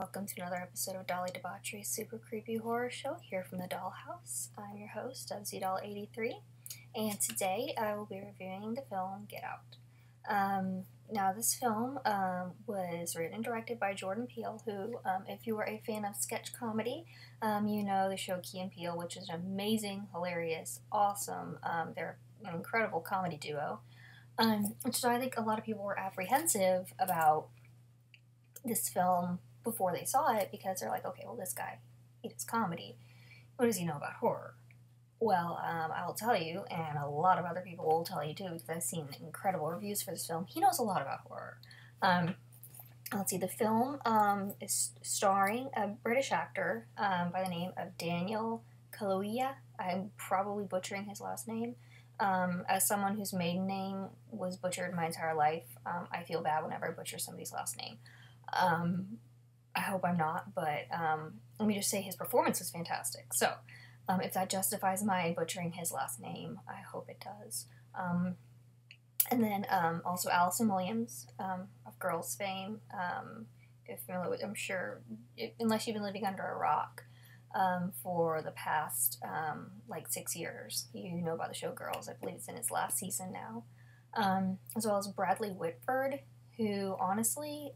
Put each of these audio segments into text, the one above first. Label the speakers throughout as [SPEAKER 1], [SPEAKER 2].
[SPEAKER 1] welcome to another episode of Dolly Debauchery's Super Creepy Horror Show here from the Dollhouse. I'm your host, ZDoll83, and today I will be reviewing the film Get Out. Now this film was written and directed by Jordan Peele, who, if you are a fan of sketch comedy, you know the show Key and Peele, which is an amazing, hilarious, awesome, they're an incredible comedy duo. So I think a lot of people were apprehensive about this film before they saw it because they're like, okay, well, this guy, he does comedy. What does he know about horror? Well, I'll tell you, and a lot of other people will tell you too, because I've seen incredible reviews for this film. He knows a lot about horror. Let's see, the film is starring a British actor by the name of Daniel Kaluuya. I'm probably butchering his last name. As someone whose maiden name was butchered my entire life, I feel bad whenever I butcher somebody's last name. I hope I'm not, but let me just say his performance was fantastic. So, if that justifies my butchering his last name, I hope it does. And then also Allison Williams of Girls fame. If you're familiar with, I'm sure, unless you've been living under a rock for the past like 6 years, you know about the show Girls. I believe it's in its last season now. As well as Bradley Whitford, who honestly,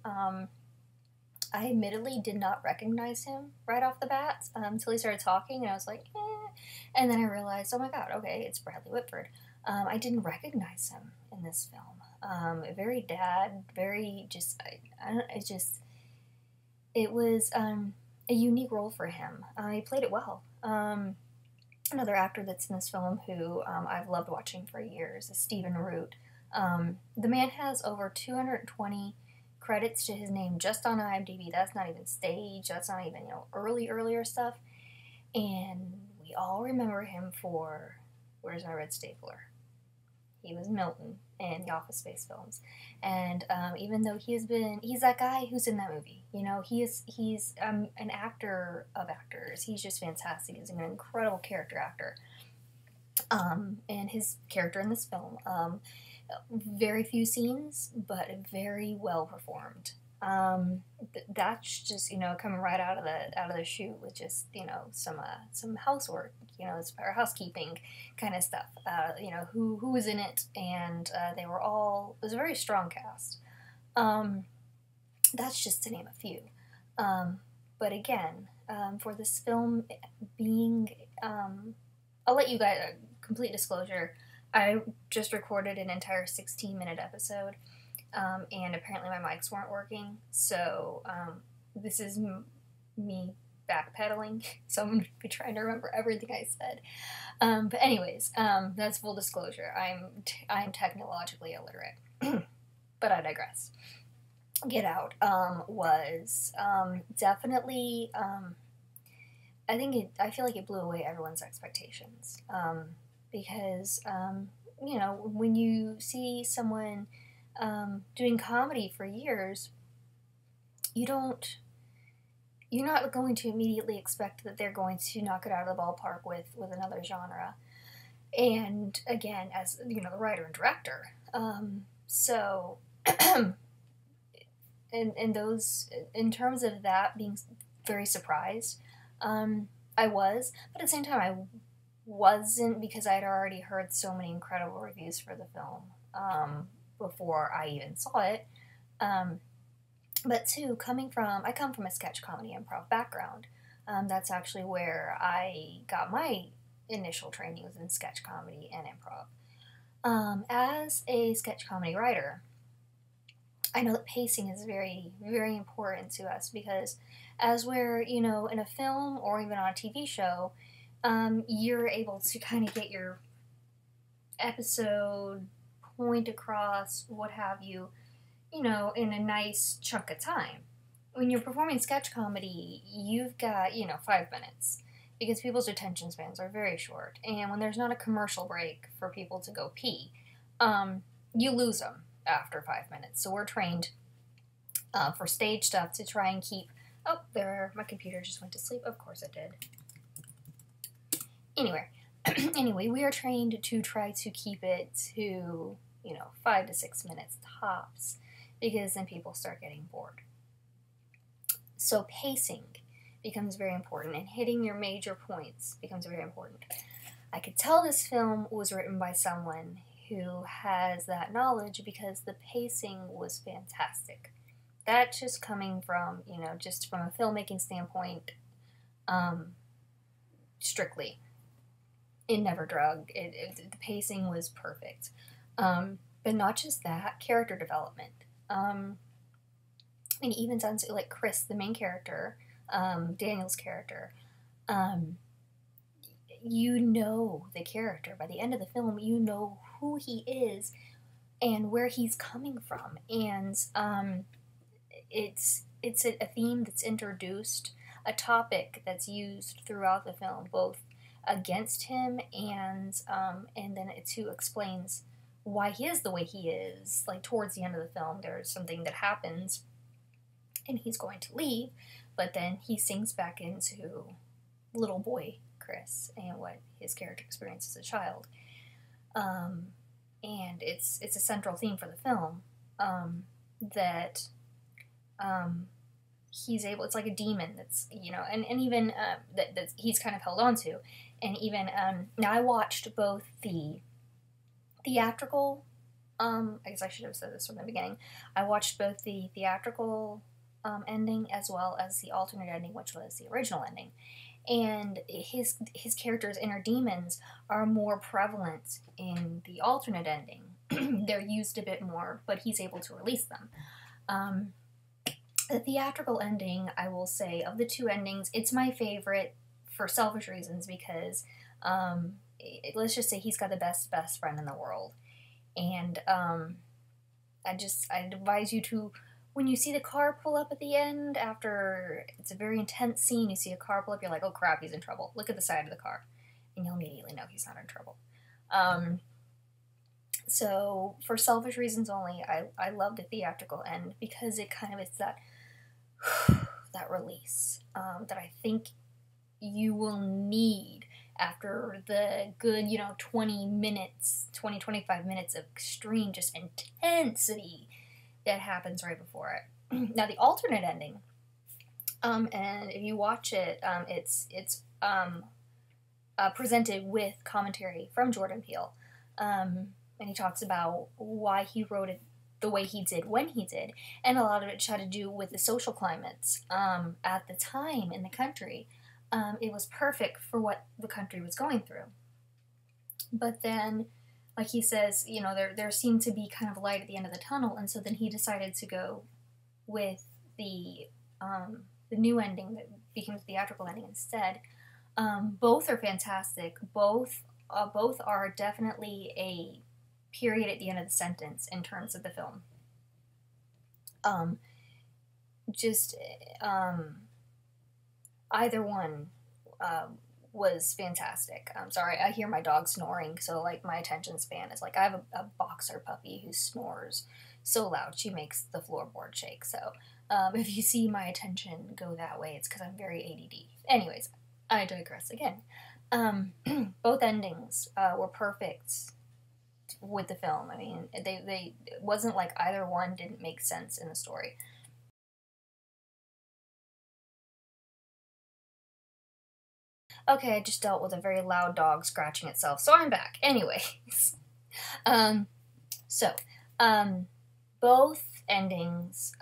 [SPEAKER 1] I admittedly did not recognize him right off the bat until he started talking, and I was like, eh. And then I realized, oh my god, okay, it's Bradley Whitford. I didn't recognize him in this film. Very dad, very just, it was a unique role for him. He played it well. Another actor that's in this film who I've loved watching for years is Stephen Root. The man has over 220 credits to his name just on IMDb. That's not even stage. That's not even, earlier stuff. And we all remember him for Where's My Red Stapler? He was Milton in the Office Space films. And even though he's that guy who's in that movie. He's an actor of actors. He's just fantastic. He's an incredible character actor. And his character in this film, very few scenes, but very well performed. That's just coming right out of the chute with just some housework, or housekeeping kind of stuff. Who was in it, and it was a very strong cast. That's just to name a few. But again, for this film being, I'll let you guys, complete disclosure, I just recorded an entire 16-minute episode, and apparently my mics weren't working, so this is me backpedaling, so I'm going to be trying to remember everything I said. But anyways, that's full disclosure. I'm technologically illiterate, but I digress. Get Out was definitely, I feel like it blew away everyone's expectations. Because, when you see someone doing comedy for years, you're not going to immediately expect that they're going to knock it out of the ballpark with another genre. And again, as, the writer and director. So, in terms of that being very surprised, I was, but at the same time, I wasn't, because I had already heard so many incredible reviews for the film before I even saw it. But two, I come from a sketch comedy improv background. That's actually where I got my initial training, was in sketch comedy and improv. As a sketch comedy writer, I know that pacing is very, very important to us, because as we're, in a film or even on a TV show, you're able to kind of get your episode point across, what have you, in a nice chunk of time. When you're performing sketch comedy, you've got, 5 minutes, because people's attention spans are very short. And when there's not a commercial break for people to go pee, you lose them after 5 minutes. So we're trained for stage stuff to try and keep, my computer just went to sleep. Of course it did. Anyway, we are trained to try to keep it to, 5 to 6 minutes tops, because then people start getting bored. So pacing becomes very important, and hitting your major points becomes very important. I could tell this film was written by someone who has that knowledge because the pacing was fantastic. That just coming from, just from a filmmaking standpoint, strictly. It never drug. The pacing was perfect. But not just that, character development. And even down to like Chris, the main character, Daniel's character, you know the character. By the end of the film, you know who he is and where he's coming from. And it's a theme that's introduced, a topic that's used throughout the film, both against him and then it too explains why he is the way he is. Like towards the end of the film, there's something that happens and he's going to leave, but then he sinks back into little boy Chris and what his character experienced as a child. And it's a central theme for the film, that he's able, it's like a demon that's, and even that he's kind of held on to. And even, now I watched both the theatrical, I guess I should have said this from the beginning, I watched both the theatrical ending as well as the alternate ending, which was the original ending. And his character's inner demons are more prevalent in the alternate ending. They're used a bit more, but he's able to release them. The theatrical ending, I will say, of the two endings, it's my favorite for selfish reasons because, let's just say he's got the best friend in the world. And I advise you to, when you see the car pull up at the end, after it's a very intense scene, you see a car pull up, you're like, oh crap, he's in trouble. Look at the side of the car. And you'll immediately know he's not in trouble. So, for selfish reasons only, I love the theatrical end because it kind of is that release that I think you will need after the good, 25 minutes of extreme just intensity that happens right before it. Now, the alternate ending, and if you watch it, it's presented with commentary from Jordan Peele, and he talks about why he wrote it the way he did when he did, and a lot of it had to do with the social climates at the time in the country. It was perfect for what the country was going through. But then, like he says, there seemed to be kind of light at the end of the tunnel, and so then he decided to go with the new ending that became the theatrical ending instead. Both are fantastic. Both are definitely a period at the end of the sentence in terms of the film. Either one was fantastic. I'm sorry, I hear my dog snoring, so like my attention span is like, I have a boxer puppy who snores so loud she makes the floorboard shake. So if you see my attention go that way, it's because I'm very ADD. Anyways, I digress again. Both endings were perfect with the film. I mean, it wasn't like either one didn't make sense in the story. Okay, I just dealt with a very loud dog scratching itself, so I'm back. Anyways, both endings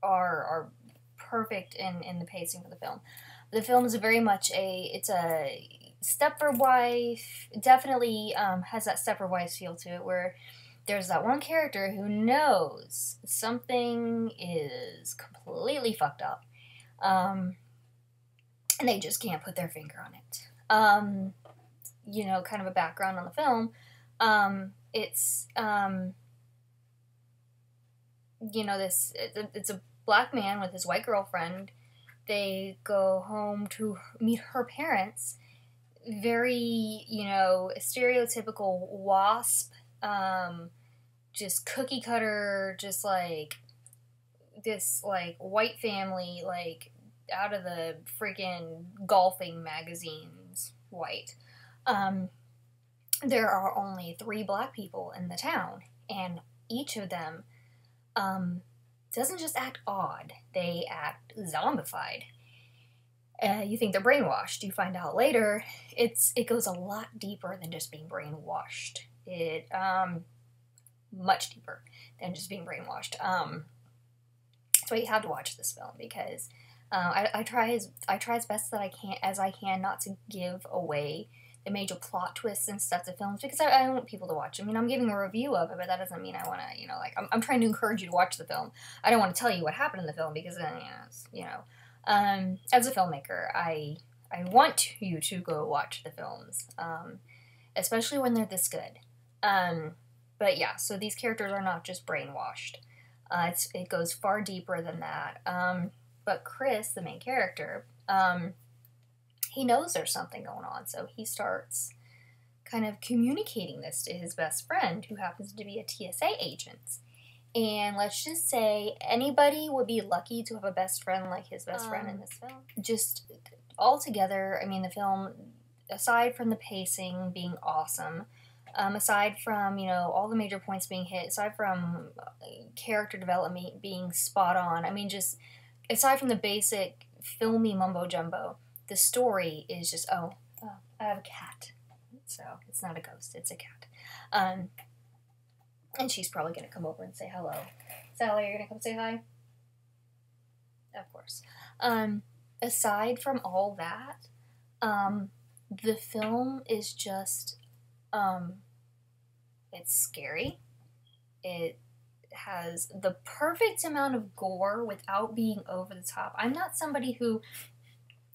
[SPEAKER 1] are perfect in the pacing of the film. The film is very much it's a Stepford Wife, definitely has that Stepford Wife feel to it, where there's that one character who knows something is completely fucked up, and they just can't put their finger on it. Kind of a background on the film, it's a black man with his white girlfriend. They go home to meet her parents. Very, stereotypical WASP, just cookie cutter, just like this, like, white family, like, out of the freaking golfing magazines, white. There are only 3 black people in the town, and each of them, doesn't just act odd, they act zombified. You think they're brainwashed. You find out later it goes a lot deeper than just being brainwashed. It much deeper than just being brainwashed. That's why you have to watch this film, because I try as best as I can not to give away the major plot twists and stuff to films, because I want people to watch. I mean, I'm giving a review of it, but that doesn't mean I want to, like, I'm trying to encourage you to watch the film. I don't want to tell you what happened in the film, because then, as a filmmaker, I want you to go watch the films, especially when they're this good. But yeah, so these characters are not just brainwashed. It goes far deeper than that. But Chris, the main character, he knows there's something going on, so he starts kind of communicating this to his best friend, who happens to be a TSA agent. And let's just say anybody would be lucky to have a best friend like his best friend in this film. Just altogether, I mean, the film, aside from the pacing being awesome, aside from, all the major points being hit, aside from character development being spot on, I mean, just aside from the basic filmy mumbo-jumbo, the story is just, I have a cat. So, it's not a ghost, it's a cat. And she's probably going to come over and say hello. Sally, you're going to come say hi? Of course. Aside from all that, the film is just, it's scary. It has the perfect amount of gore without being over the top. I'm not somebody who,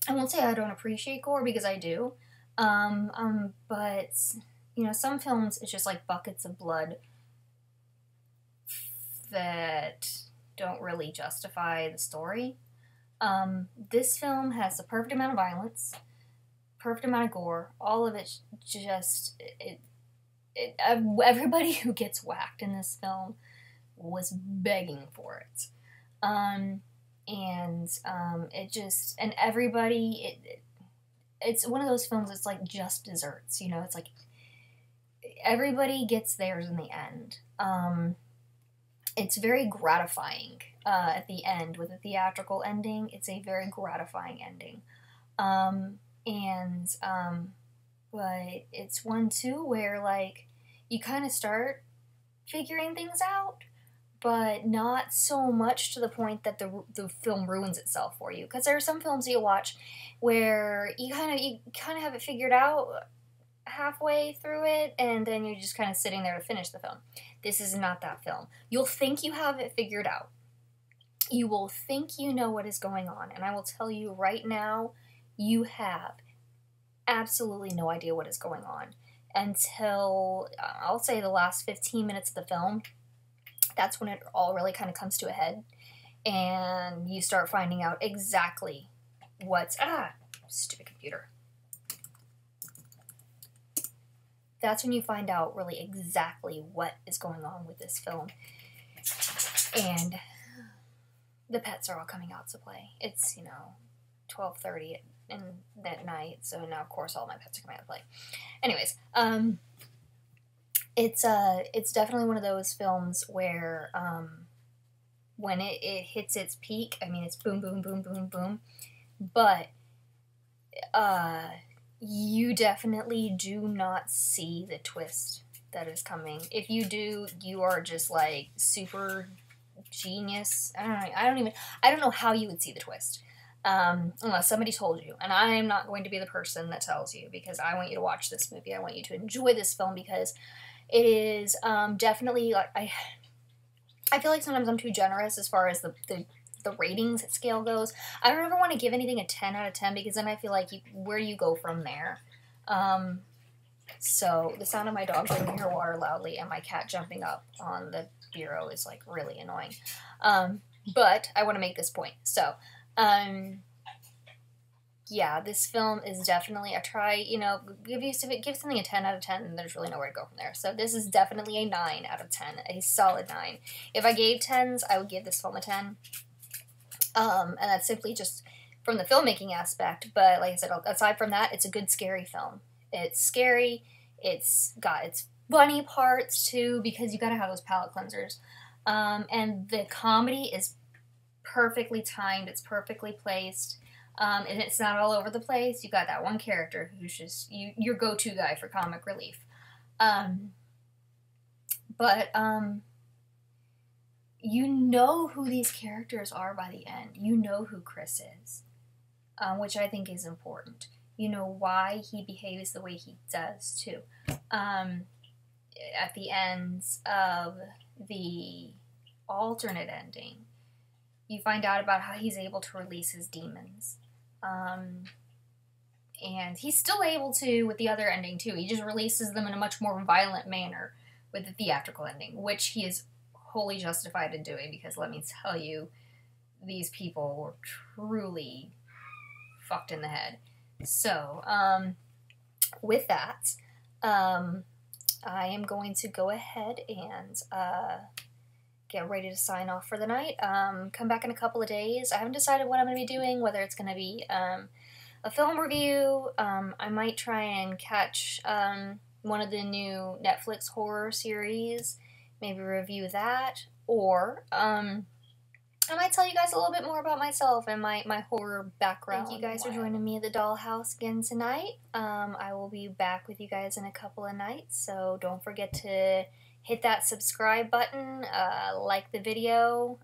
[SPEAKER 1] I won't say I don't appreciate gore, because I do. But, some films, it's just like buckets of blood that don't really justify the story. This film has the perfect amount of violence, perfect amount of gore, all of it just, everybody who gets whacked in this film was begging for it. And everybody, it's one of those films that's like just desserts, it's like everybody gets theirs in the end. It's very gratifying at the end with a theatrical ending. It's a very gratifying ending. But it's one too where, like, you kind of start figuring things out, but not so much to the point that the film ruins itself for you. Because there are some films you watch where you kind of have it figured out halfway through it, and then you're just kind of sitting there to finish the film. This is not that film. You'll think you have it figured out. You will think you know what is going on, and I will tell you right now, you have absolutely no idea what is going on until, I'll say, the last 15 minutes of the film. That's when it all really kind of comes to a head, and you start finding out exactly what's, stupid computer. That's when you find out really exactly what is going on with this film. And the pets are all coming out to play. It's, 12:30 in that night, so now, of course, all my pets are coming out to play. Anyways, it's definitely one of those films where, when it hits its peak, I mean, it's boom, boom, boom, boom, boom, but, you definitely do not see the twist that is coming. If you do, you are just, like, super genius. I don't know how you would see the twist. Unless somebody told you. And I'm not going to be the person that tells you, because I want you to watch this movie. I want you to enjoy this film, because it is, definitely, like, I feel like sometimes I'm too generous as far as the ratings scale goes. I don't ever want to give anything a 10 out of 10, because then I feel like, where do you go from there? So the sound of my dog drinking her water loudly and my cat jumping up on the bureau is, like, really annoying. But I want to make this point. So, yeah, this film is definitely a try, give something a 10 out of 10, and there's really nowhere to go from there. So this is definitely a 9 out of 10, a solid 9. If I gave 10s, I would give this film a 10. And that's simply just from the filmmaking aspect, but like I said, aside from that, it's a good scary film. It's scary, it's got its funny parts too, because you gotta have those palate cleansers. And the comedy is perfectly timed, it's perfectly placed, and it's not all over the place. You got that one character who's just your go-to guy for comic relief. But you know who these characters are by the end. You know who Chris is, which I think is important. You know why he behaves the way he does, too. At the end of the alternate ending, you find out about how he's able to release his demons. And he's still able to with the other ending, too. He just releases them in a much more violent manner with the theatrical ending, which he is wholly justified in doing, because let me tell you, these people were truly fucked in the head. So, with that, I am going to go ahead and get ready to sign off for the night. Come back in a couple of days. I haven't decided what I'm going to be doing, whether it's going to be a film review. I might try and catch one of the new Netflix horror series, maybe review that, or I might tell you guys a little bit more about myself and my horror background. Thank you guys for joining me at the Dollhouse again tonight. I will be back with you guys in a couple of nights, so don't forget to hit that subscribe button, like the video,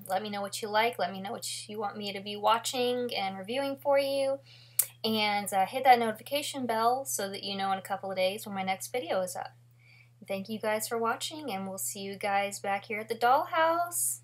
[SPEAKER 1] let me know what you like, let me know what you want me to be watching and reviewing for you, and hit that notification bell so that you know in a couple of days when my next video is up. Thank you guys for watching, and we'll see you guys back here at the Dollhouse.